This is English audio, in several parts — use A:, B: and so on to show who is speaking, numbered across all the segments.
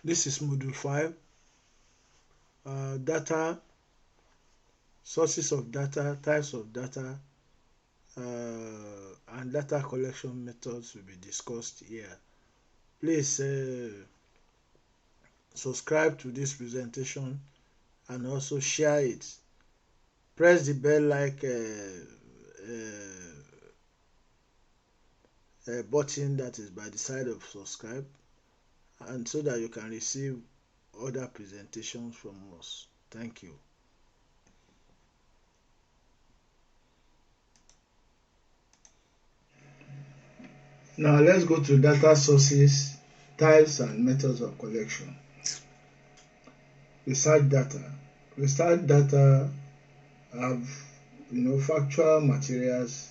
A: This is module 5, data, sources of data, types of data, and data collection methods will be discussed here. Please subscribe to this presentation and also share it. Press the bell like button that is by the side of subscribe, and so that you can receive other presentations from us. Thank you. Now let's go to data sources, types and methods of collection. Research data. Research data have factual materials.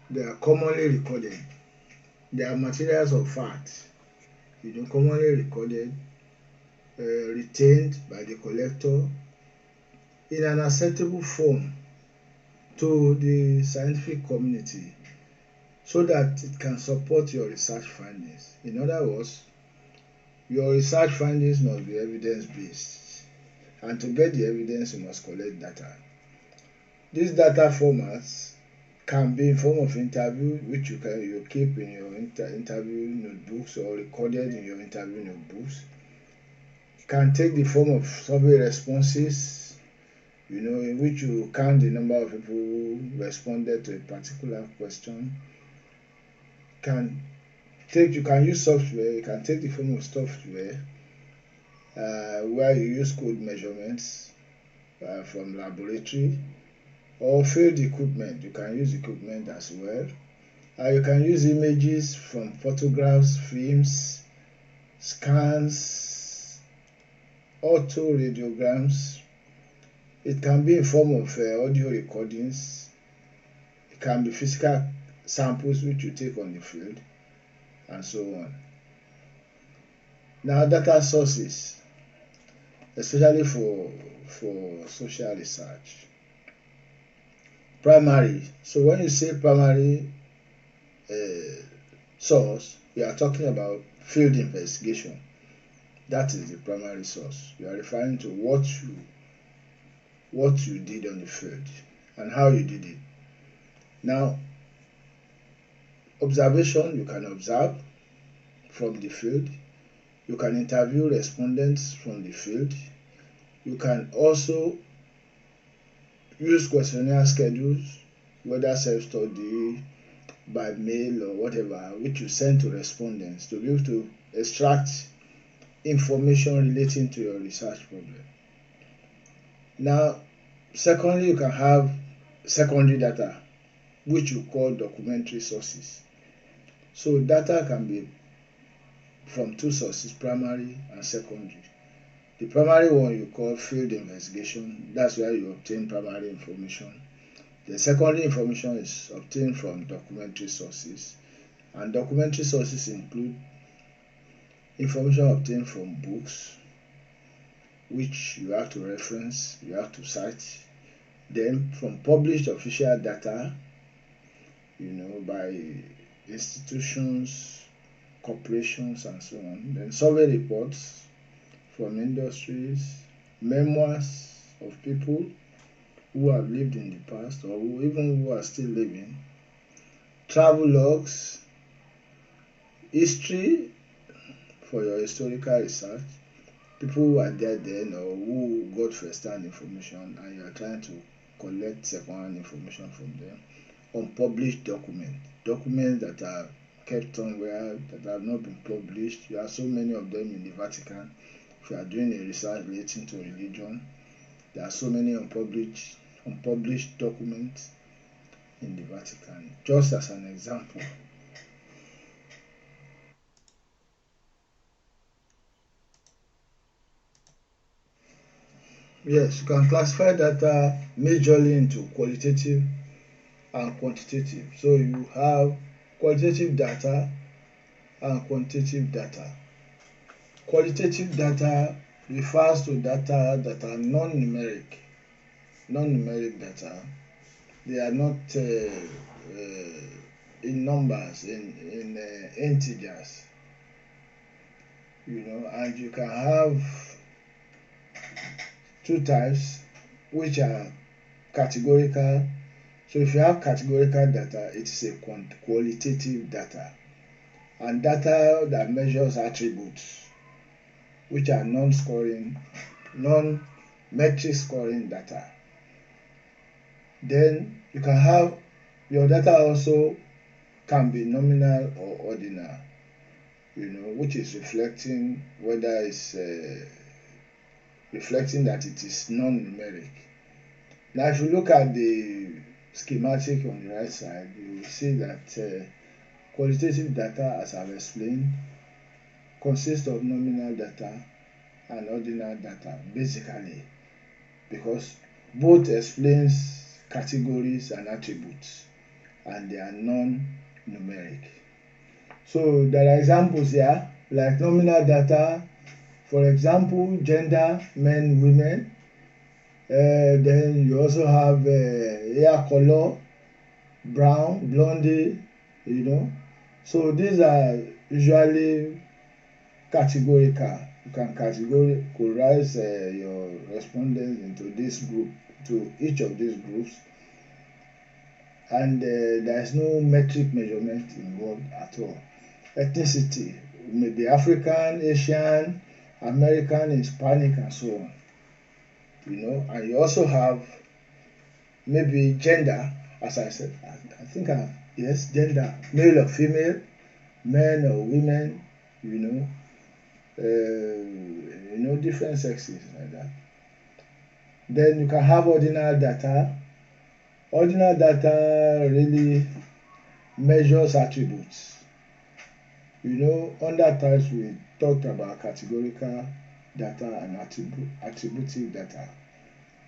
A: They are commonly recorded. They are materials of fact, commonly recorded, retained by the collector in an acceptable form to the scientific community, so that it can support your research findings. In other words, your research findings must be evidence-based, and to get the evidence, you must collect data. These data formats can be in form of interview, which you keep in your interview notebooks or recorded in your interview notebooks. It can take the form of survey responses, in which you count the number of people who responded to a particular question. You can use software. You can take the form of software where you use code measurements from laboratory, or field equipment. You can use equipment as well. You can use images from photographs, films, scans, autoradiograms. It can be in form of audio recordings. It can be physical samples which you take on the field, and so on. Now, data sources, especially for social research. Primary. So when you say primary source, you are talking about field investigation. That is the primary source. You are referring to what you did on the field and how you did it. Now, observation, you can observe from the field. You can interview respondents from the field. You can also use questionnaire schedules, whether self-study, by mail or whatever, which you send to respondents to be able to extract information relating to your research problem. Now, secondly, you can have secondary data, which you call documentary sources. So data can be from two sources, primary and secondary. The primary one you call field investigation. That's where you obtain primary information. The secondary information is obtained from documentary sources, and documentary sources include information obtained from books, which you have to reference, you have to cite, then from published official data, by institutions, corporations, and so on, then survey reports from industries, memoirs of people who have lived in the past or who are still living, travel logs, history for your historical research, people who are dead then or who got first-hand information and you are trying to collect second-hand information from them, unpublished documents that are kept somewhere that have not been published. There are so many of them in the Vatican. If you are doing a research relating to religion, there are so many unpublished documents in the Vatican, just as an example. Yes, you can classify data majorly into qualitative and quantitative. So you have qualitative data and quantitative data. Qualitative data refers to data that are non-numeric data. They are not in numbers, in integers. and you can have two types which are categorical. So if you have categorical data, it is a qualitative data, and data that measures attributes, which are non-metric scoring data. Then you can have your data also can be nominal or ordinal, which is reflecting whether it's reflecting that it is non-numeric. Now, if you look at the schematic on the right side, you will see that qualitative data, as I've explained, consists of nominal data and ordinal data, basically, because both explains categories and attributes, and they are non-numeric. So there are examples here, like nominal data, for example, gender, men, women. Then you also have hair color, brown, blondie, So these are usually categorical. You can categorize your respondents into this group, to each of these groups, and there is no metric measurement involved at all. Ethnicity, maybe African, Asian, American, Hispanic, and so on. And you also have maybe gender, as I said. I think yes, gender, male or female, men or women, different sexes like that. Then you can have ordinal data. Ordinal data really measures attributes. Under types we talked about categorical data and attributive data.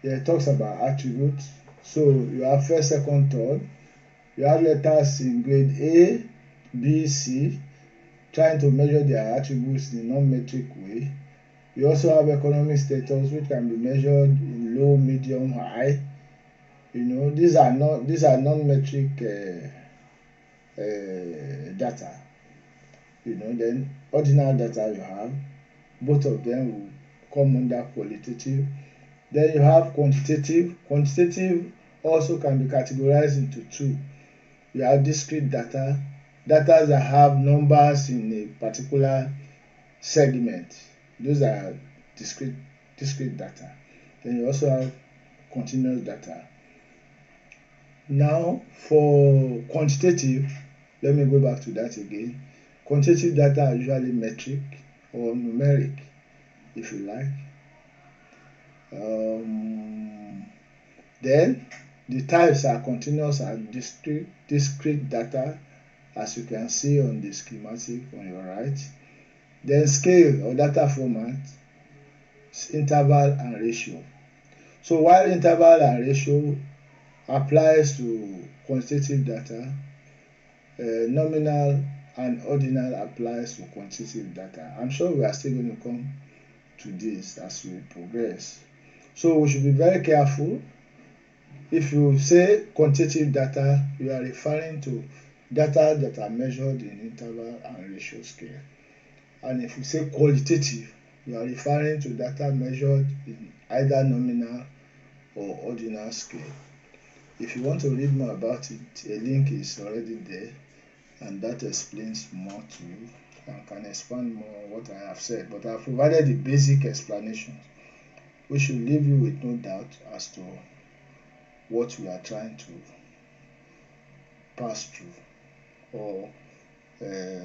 A: Here it talks about attributes. So you have first, second, third. You have letters in grade A, B, C, trying to measure their attributes in a non-metric way. You also have economic status, which can be measured in low, medium, high. These are non-metric data. Then ordinal data you have, both of them will come under qualitative. Then you have quantitative. Quantitative also can be categorized into two. You have discrete data that have numbers in a particular segment. Those are discrete data. Then you also have continuous data. Now for quantitative, let me go back to that again. Quantitative data are usually metric or numeric, if you like. Then the types are continuous and discrete data, as you can see on the schematic on your right. Then scale or data format, interval and ratio. So while interval and ratio applies to quantitative data, nominal and ordinal applies to quantitative data. I'm sure we are still going to come to this as we progress. So we should be very careful. If you say quantitative data, you are referring to data that are measured in interval and ratio scale. And if you say qualitative, you are referring to data measured in either nominal or ordinal scale. If you want to read more about it, a link is already there, and that explains more to you and can expand more on what I have said. But I have provided the basic explanations, which should leave you with no doubt as to what we are trying to pass through, or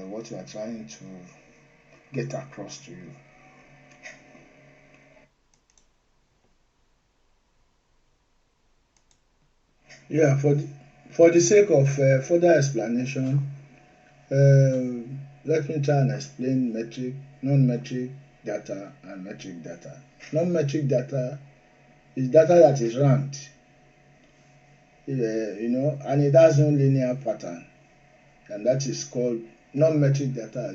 A: what we are trying to get across to you. Yeah, for the sake of further explanation, let me try and explain metric, non-metric data, and metric data. Non-metric data is data that is ranked, and it has no linear pattern, and that is called non-metric data.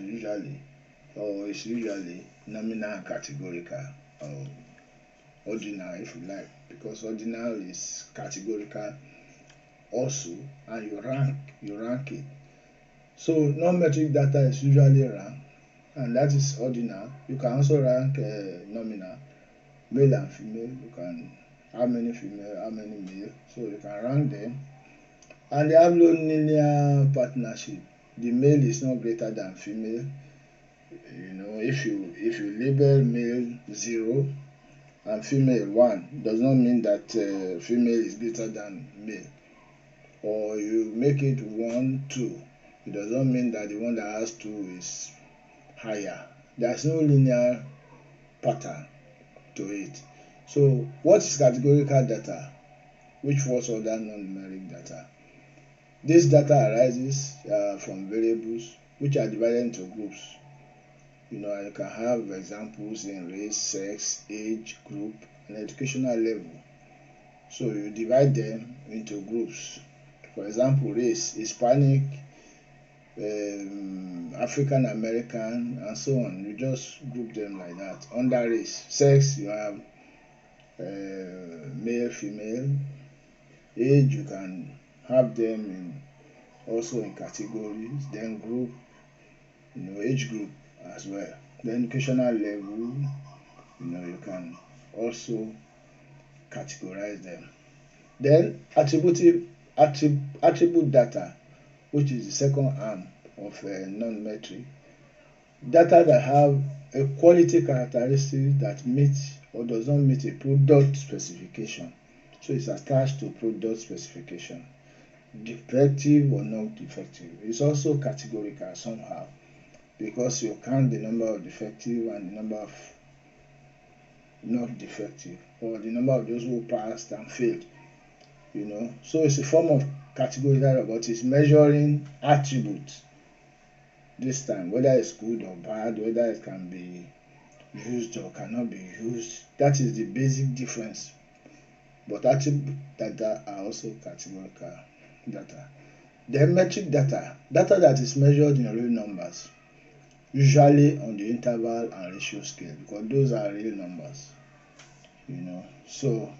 A: Is usually nominal and categorical, or ordinal, if you like, because ordinal is categorical also, and you rank it. So non-metric data is usually ranked, and that is ordinal. You can also rank nominal, male and female. You can, how many female, how many male, so you can rank them. And they have no linear partnership. The male is not greater than female. If you label male 0 and female 1, does not mean that female is greater than male. Or you make it 1 2, it does not mean that the one that has 2 is higher. There's no linear pattern to it. So what is categorical data? Which falls under non-numeric data? This data arises from variables which are divided into groups. You can have examples in race, sex, age, group, and educational level. So you divide them into groups. For example, race, Hispanic, African American, and so on. You just group them like that. Under race, sex, you have male, female. Age, you can have them also in categories. Then group, age group as well. The educational level, you can also categorize them. Then attribute data, which is the second arm of non-metric data that have a quality characteristic that meets or does not meet a product specification. So it's attached to product specification, defective or not defective. It's also categorical somehow, because you count the number of defective and the number of not defective, or the number of those who passed and failed. So it's a form of categorical, but it's measuring attributes this time, whether it's good or bad, whether it can be used or cannot be used. That is the basic difference. But attribute data are also categorical data. Then metric data that is measured in real numbers, usually on the interval and ratio scale, because those are real numbers. So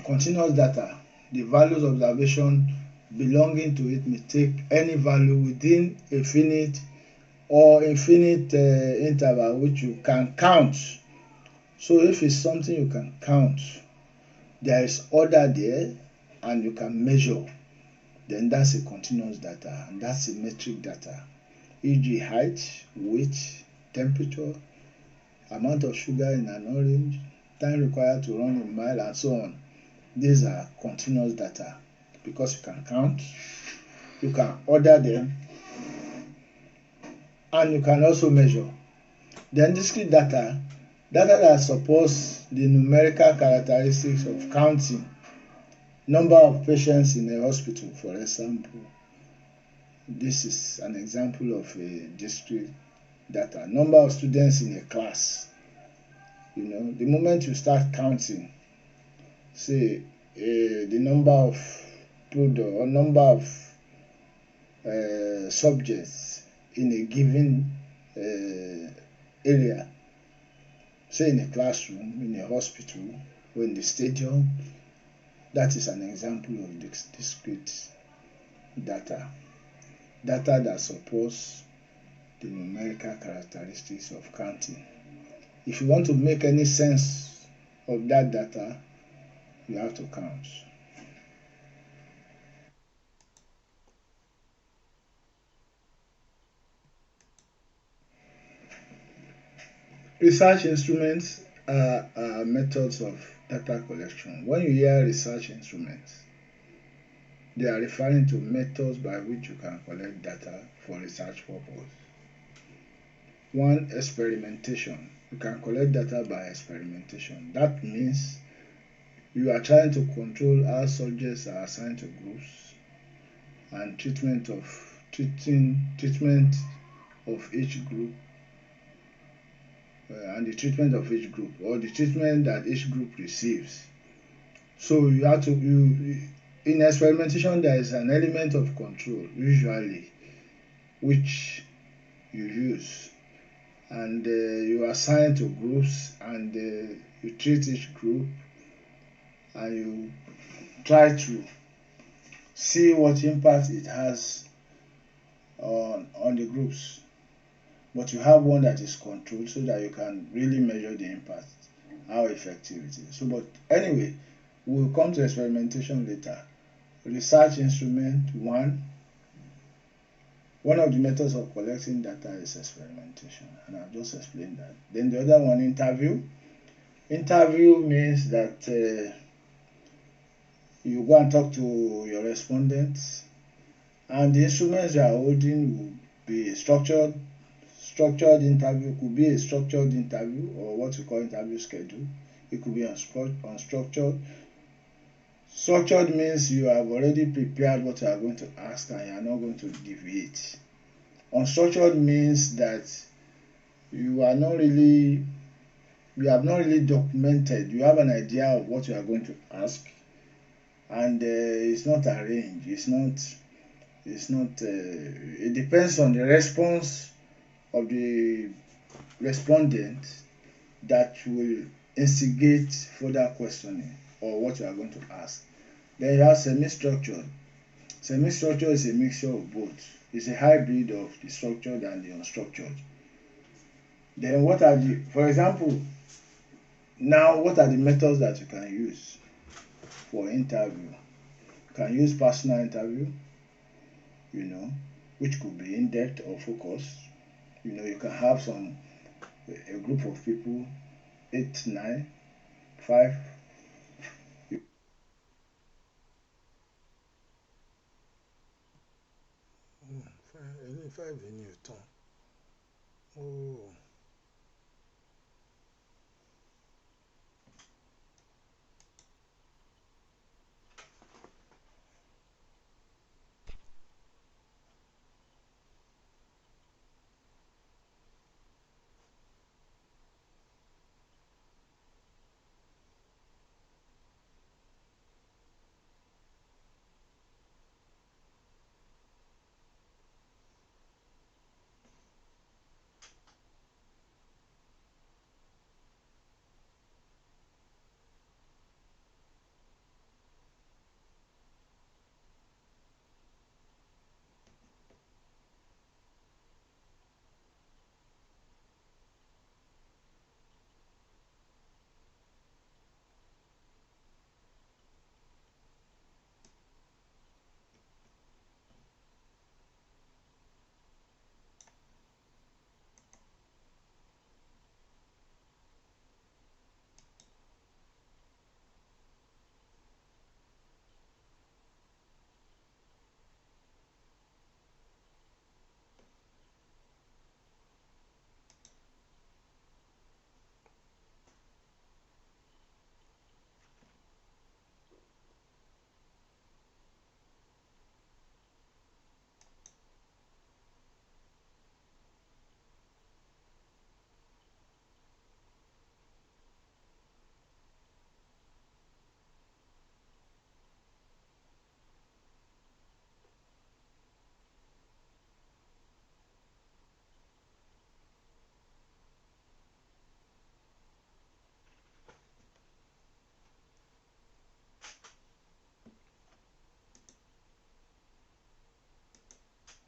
A: continuous data, the values of observation belonging to it may take any value within a finite or infinite interval which you can count. So if it's something you can count, there is order there and you can measure, then that's a continuous data, and that's a metric data. E.g. height, weight, temperature, amount of sugar in an orange, time required to run a mile, and so on. These are continuous data because you can count, you can order them, and you can also measure. Then discrete data that supports the numerical characteristics of counting. Number of patients in a hospital, for example. This is an example of a discrete data. Number of students in a class. The moment you start counting, say the number of product or number of subjects in a given area, say in a classroom, in a hospital, or in the stadium, that is an example of discrete data. Data that supports the numerical characteristics of counting. If you want to make any sense of that data, you have to count. Research instruments are methods of data collection. When you hear research instruments, they are referring to methods by which you can collect data for research purpose. One, experimentation. You can collect data by experimentation. That means you are trying to control how subjects are assigned to groups and treatment of each group, and the treatment of each group, or the treatment that each group receives. So you have to in experimentation there is an element of control usually which you use, and you assign to groups, and you treat each group, and you try to see what impact it has on the groups. but you have one that is controlled so that you can really measure the impact, how effective it is. So, but anyway, we'll come to experimentation later. Research instrument one of the methods of collecting data is experimentation, and I've just explained that. Then the other one, interview. Interview means that you go and talk to your respondents, and the instruments you are holding will be a structured interview. Could be a structured interview, or what we call interview schedule. It could be unstructured. Structured means you have already prepared what you are going to ask and you are not going to deviate. Unstructured means that you have not really documented. You have an idea of what you are going to ask, and it's not arranged. It depends on the response of the respondent that will instigate further questioning or what you are going to ask. Then you have semi-structured. Semi-structured is a mixture of both. It's a hybrid of the structured and the unstructured. Then for example, now what are the methods that you can use for interview? You can use personal interview, which could be in-depth or focused. You can have a group of people, 8, 9, 5. Five in your tongue. Oh.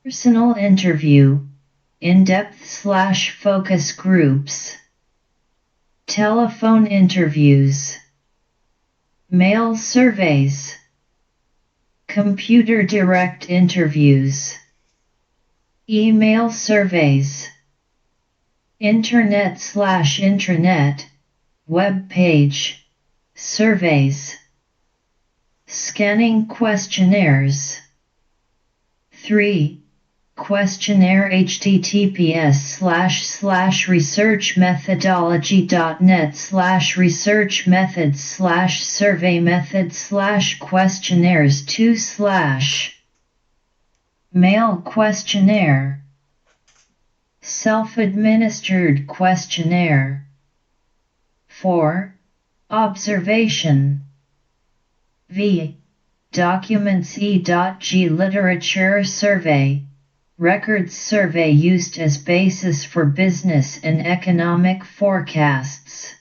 B: Personal interview, in-depth/focus groups, telephone interviews, mail surveys, computer direct interviews, email surveys, internet/intranet, web page, surveys, scanning questionnaires. 3. Questionnaire https://researchmethodology.net/research-methods/survey-methods/questionnaires 2/ Mail questionnaire, self-administered questionnaire. 4. Observation. V. Documents E.G. Literature survey, records survey used as basis for business and economic forecasts.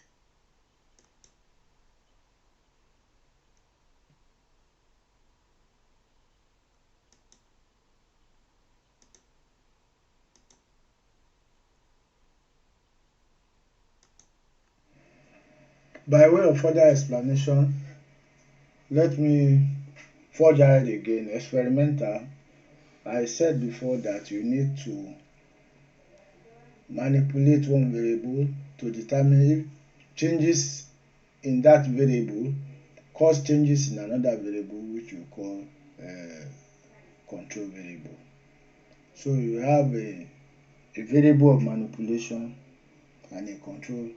A: By way of further explanation, let me forge ahead again. Experimental, I said before that you need to manipulate one variable to determine if changes in that variable cause changes in another variable, which you call control variable. So you have a variable of manipulation and a control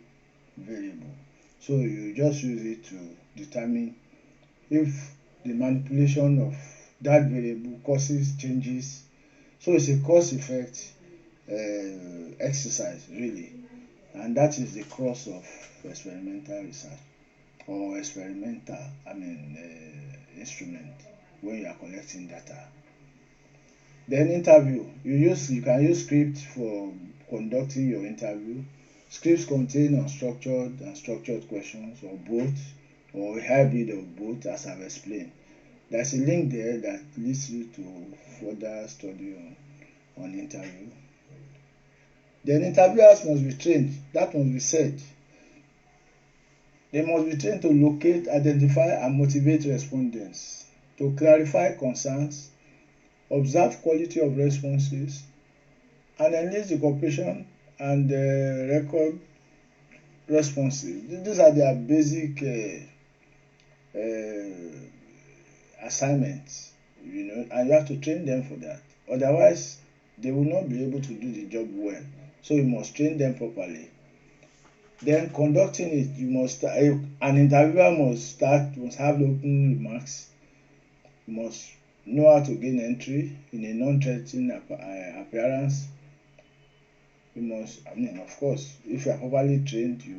A: variable. So you just use it to determine if the manipulation of that variable causes changes. So it's a cause effect exercise really, and that is the crux of experimental research or experimental instrument when you are collecting data. Then interview, you can use scripts for conducting your interview. Scripts contain unstructured and structured questions, or both, or a hybrid of both, as I've explained. There's a link there that leads you to further study on interview. Then interviewers must be trained, that must be said. They must be trained to locate, identify and motivate respondents, to clarify concerns, observe quality of responses, and enlist the cooperation and record responses. These are their basic assignments, and you have to train them for that. Otherwise, they will not be able to do the job well. So you must train them properly. Then conducting it, an interviewer must have the opening remarks, must know how to gain entry in a non-threatening appearance. Of course, if you are properly trained, you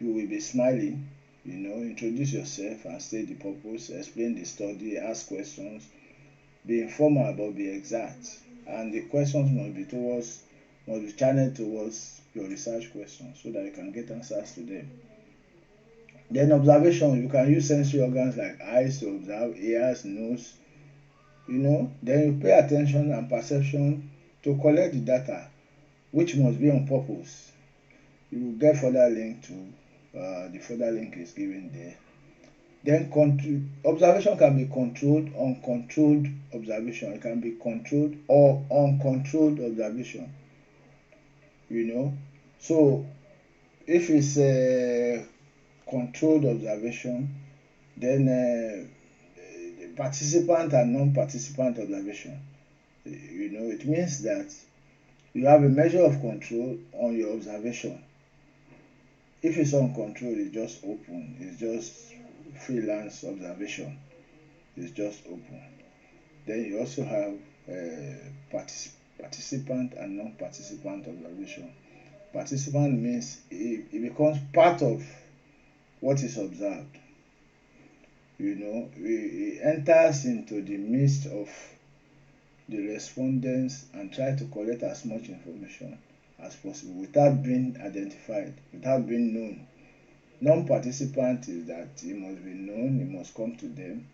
A: will be smiling, introduce yourself and state the purpose, explain the study, ask questions, be informal but be exact, and the questions must be channeled towards your research questions so that you can get answers to them. Then observation, you can use sensory organs like eyes to observe, ears, nose, then you pay attention and perception to collect the data, which must be on purpose. You will get further link to the further link is given there. Then observation can be controlled, uncontrolled observation. It can be controlled or uncontrolled observation. So if it's a controlled observation, then participant and non-participant observation. It means that you have a measure of control on your observation. If it's uncontrolled, it's just open. It's just freelance observation. It's just open. Then you also have participant and non-participant observation. Participant means it becomes part of what is observed. It enters into the midst of the respondents and try to collect as much information as possible without being identified, without being known. Non-participant is that it must be known, it must come to them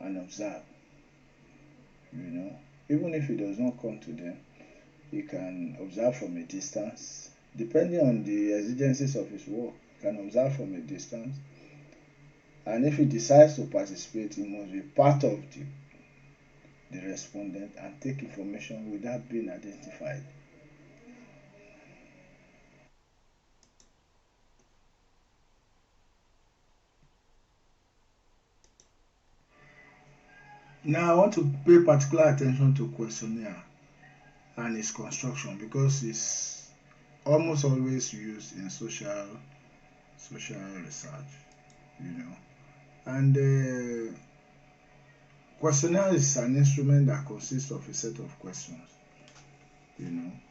A: and observe. Even if it does not come to them, he can observe from a distance. Depending on the exigencies of his work, he can observe from a distance. And if he decides to participate, he must be part of the respondent and take information without being identified. Now I want to pay particular attention to questionnaire and its construction because it's almost always used in social research, And questionnaire is an instrument that consists of a set of questions,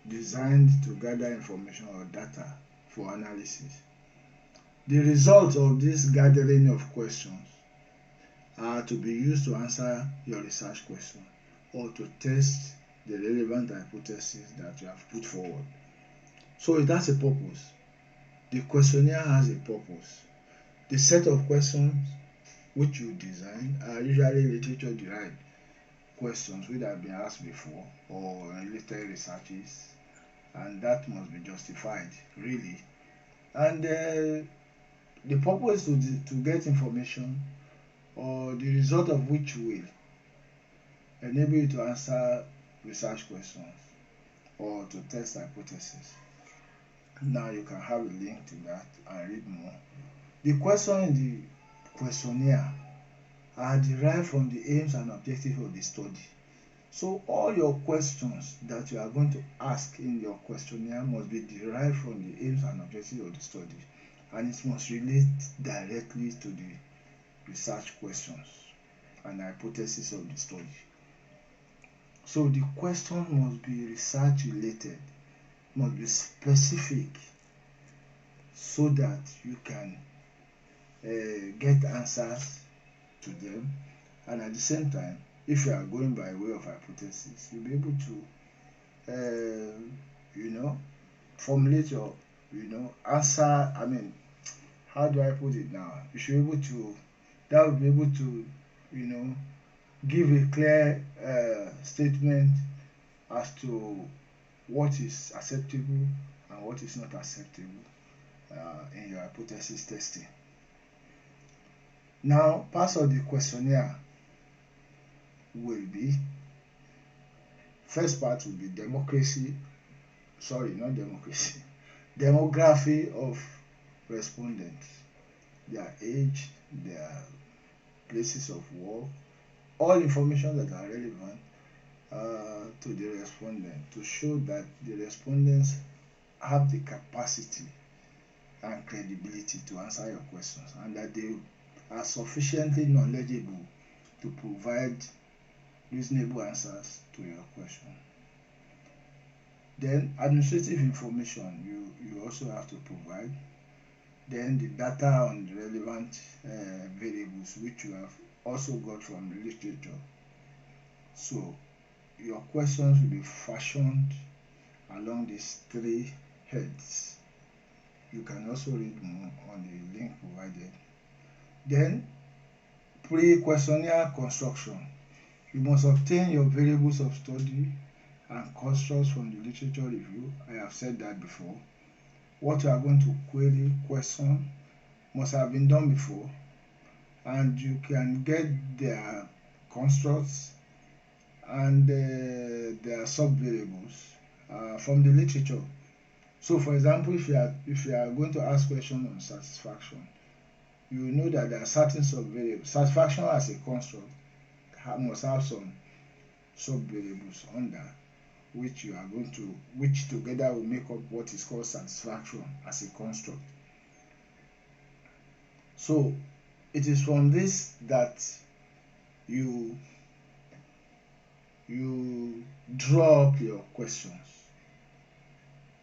A: designed to gather information or data for analysis. The results of this gathering of questions are to be used to answer your research question or to test the relevant hypothesis that you have put forward. So it has a purpose. The questionnaire has a purpose. The set of questions which you design are usually literature derived questions which have been asked before or related researches, and that must be justified really And the purpose to get information, or the result of which will enable you to answer research questions or to test hypothesis. Now you can have a link to that and read more. The questions in the questionnaire are derived from the aims and objectives of the study. So all your questions that you are going to ask in your questionnaire must be derived from the aims and objectives of the study, and it must relate directly to the research questions and hypothesis of the study. So the question must be research related, must be specific, so that you can get answers to them. And at the same time, if you are going by way of hypothesis, you'll be able to formulate your answer. I mean, how do I put it now? You should be able to, that will be able to give a clear statement as to what is acceptable and what is not acceptable in your hypothesis testing. Now, parts of the questionnaire will be, first part will be demography of respondents, their age, their places of work, all information that are relevant to the respondent, to show that the respondents have the capacity and credibility to answer your questions, and that they are sufficiently knowledgeable to provide reasonable answers to your question. Then administrative information you also have to provide. Then the data on the relevant variables, which you have also got from the literature. So your questions will be fashioned along these three heads. You can also read more on the link provided. Then pre-questionnaire construction. You must obtain your variables of study and constructs from the literature review. I have said that before. What you are going to query, question, must have been done before, and you can get their constructs and their sub-variables from the literature. So for example, if you are going to ask questions on satisfaction, you will know that there are certain sub-variables. Satisfaction as a construct must have some sub-variables under, which together will make up what is called satisfaction as a construct. So it is from this that you draw up your questions.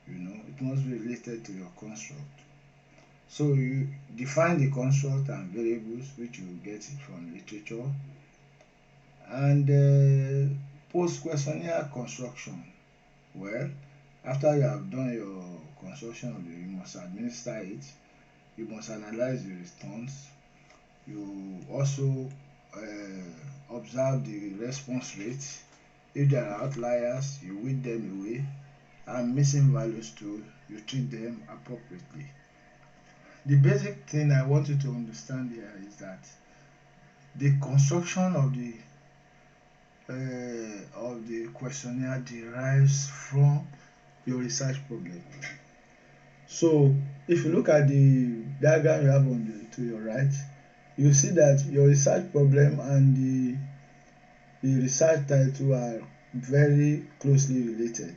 A: It must be related to your construct. So you define the construct and variables, which you get it from literature. And post-questionnaire construction. Well, after you have done your construction of it, you must administer it. You must analyze the response. You also observe the response rate. If there are outliers, you weed them away, and missing values too, you treat them appropriately. The basic thing I want you to understand here is that the construction of the questionnaire derives from your research problem. So if you look at the diagram you have to your right, you see that your research problem and the research title are very closely related.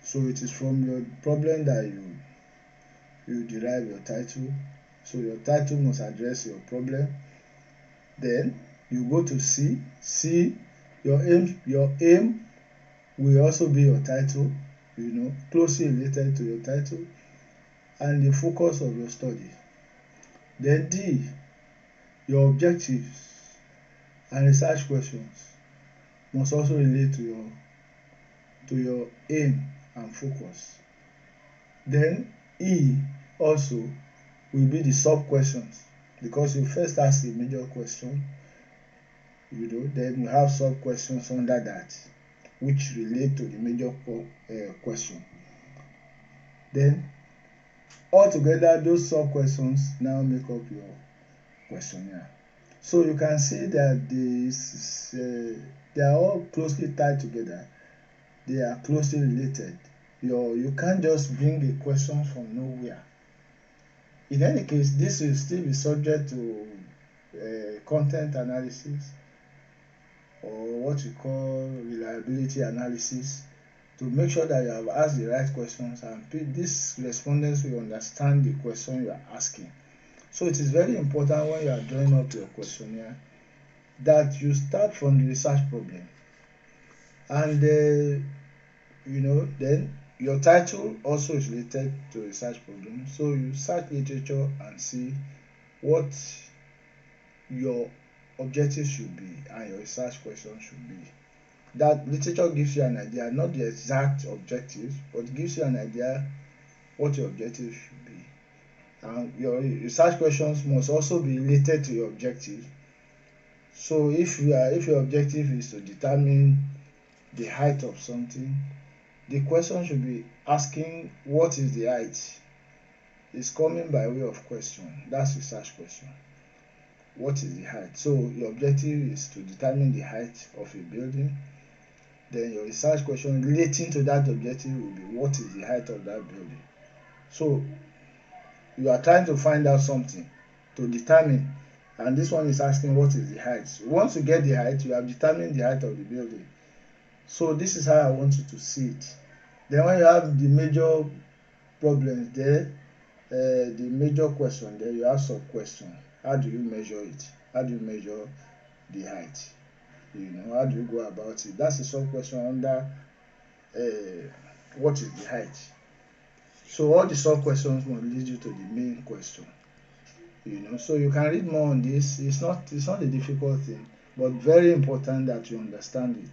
A: So it is from your problem that you derive your title. So your title must address your problem. Then you go to C. Your aim will also be your title, closely related to your title and the focus of your study. Then D, your objectives and research questions must also relate to your aim and focus. Then E also will be the sub questions, because you first ask the major question, then you have sub questions under that which relate to the major question. Then altogether those sub questions now make up your questionnaire. So you can see that they are all closely tied together. They are closely related. You can't just bring a question from nowhere. In any case, this will still be subject to content analysis, or what you call reliability analysis, to make sure that you have asked the right questions and these respondents will understand the question you are asking. So it is very important when you are drawing up your questionnaire that you start from the research problem, and then your title also is related to research problem. So you search literature and see what your objective should be and your research question should be. That literature gives you an idea, not the exact objectives, but gives you an idea what your objective should be. And your research questions must also be related to your objective. So if your objective is to determine the height of something, the question should be asking what is the height. It's coming by way of question. That's research question. What is the height? So your objective is to determine the height of a building. Then your research question relating to that objective will be what is the height of that building. So you are trying to find out something to determine, and this one is asking what is the height. Once you get the height, you have determined the height of the building. So this is how I want you to see it. Then when you have the major problems there, the major question there, you have sub question. How do you measure it? How do you measure the height? How do you go about it? That's a sub question under what is the height. So all the sub questions will lead you to the main question. So you can read more on this. It's not a difficult thing, but very important that you understand it.